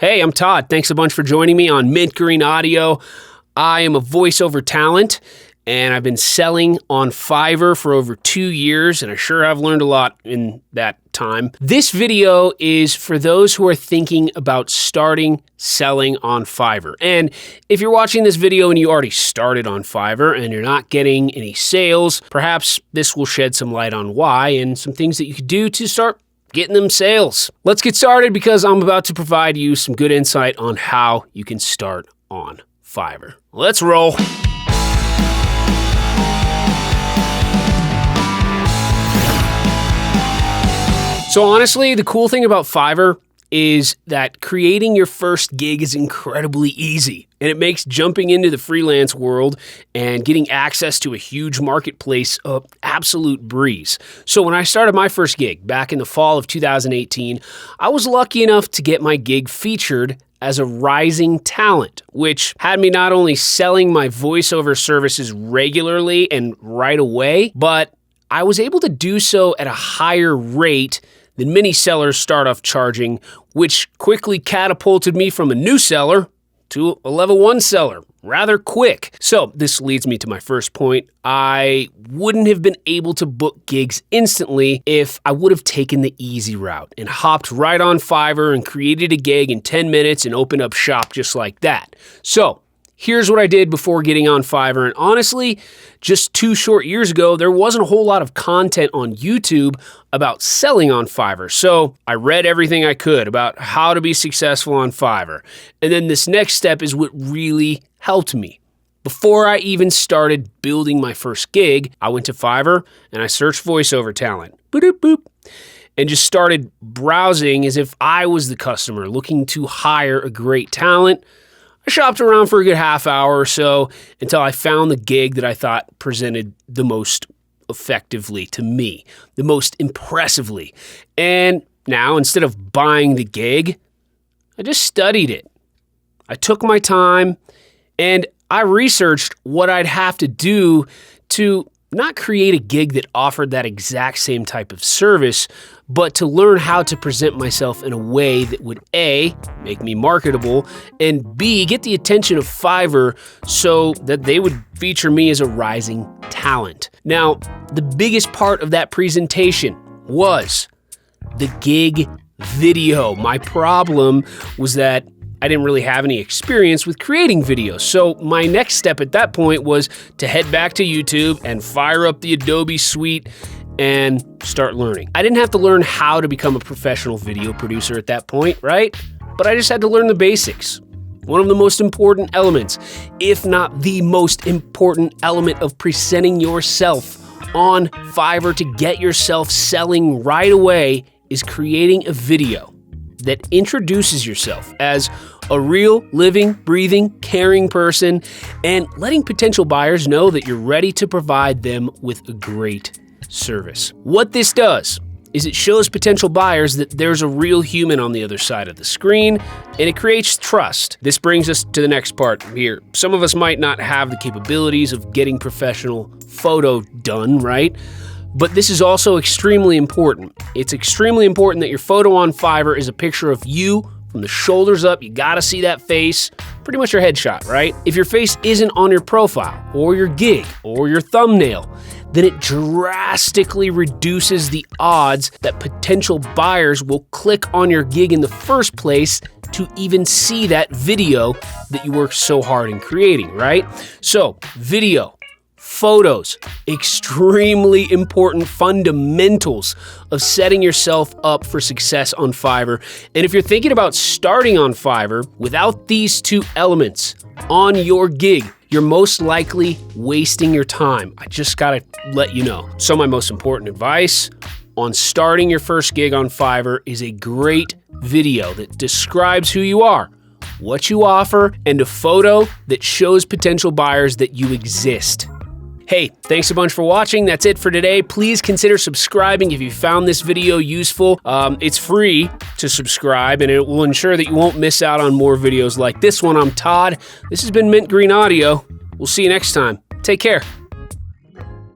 Hey, I'm Todd. Thanks a bunch for joining me on Mint Green Audio. I am a voiceover talent, and I've been selling on Fiverr for over 2 years, and I sure have learned a lot in that time. This video is for those who are thinking about starting selling on Fiverr. And if you're watching this video and you already started on Fiverr and you're not getting any sales, perhaps this will shed some light on why and some things that you could do to start getting them sales. Let's get started because I'm about to provide you some good insight on how you can start on Fiverr. Let's roll. So honestly, the cool thing about Fiverr is that creating your first gig is incredibly easy, and it makes jumping into the freelance world and getting access to a huge marketplace an absolute breeze. So when I started my first gig back in the fall of 2018, I was lucky enough to get my gig featured as a rising talent, which had me not only selling my voiceover services regularly and right away, but I was able to do so at a higher rate than many sellers start off charging, which quickly catapulted me from a new seller to a level 1 seller rather quick. So this leads me to my first point. I wouldn't have been able to book gigs instantly if I would have taken the easy route and hopped right on Fiverr and created a gig in 10 minutes and opened up shop just like that. So here's what I did before getting on Fiverr, and honestly, just 2 short years ago, there wasn't a whole lot of content on YouTube about selling on Fiverr. So I read everything I could about how to be successful on Fiverr. And then this next step is what really helped me. Before I even started building my first gig, I went to Fiverr and I searched voiceover talent. Boop, boop. And just started browsing as if I was the customer looking to hire a great talent. I shopped around for a good half hour or so until I found the gig that I thought presented the most effectively to me, the most impressively. And now, instead of buying the gig, I just studied it. I took my time and I researched what I'd have to do to not create a gig that offered that exact same type of service, but to learn how to present myself in a way that would A, make me marketable, and B, get the attention of Fiverr so that they would feature me as a rising talent. Now, the biggest part of that presentation was the gig video. My problem was that I didn't really have any experience with creating videos. So my next step at that point was to head back to YouTube and fire up the Adobe suite and start learning. I didn't have to learn how to become a professional video producer at that point, right? But I just had to learn the basics. One of the most important elements, if not the most important element of presenting yourself on Fiverr to get yourself selling right away, is creating a video that introduces yourself as a real, living, breathing, caring person and letting potential buyers know that you're ready to provide them with a great service. What this does is it shows potential buyers that there's a real human on the other side of the screen, and it creates trust. This brings us to the next part here. Some of us might not have the capabilities of getting professional photo done, right? But this is also extremely important. It's extremely important that your photo on Fiverr is a picture of you from the shoulders up. You gotta see that face, pretty much your headshot, right? If your face isn't on your profile or your gig or your thumbnail, then it drastically reduces the odds that potential buyers will click on your gig in the first place to even see that video that you worked so hard in creating, right? So, video, photos, extremely important fundamentals of setting yourself up for success on Fiverr. And if you're thinking about starting on Fiverr without these 2 elements on your gig, you're most likely wasting your time. I just gotta let you know. So my most important advice on starting your first gig on Fiverr is a great video that describes who you are, what you offer, and a photo that shows potential buyers that you exist. Hey, thanks a bunch for watching. That's it for today. Please consider subscribing if you found this video useful. It's free to subscribe, and it will ensure that you won't miss out on more videos like this one. I'm Todd. This has been Mint Green Audio. We'll see you next time. Take care.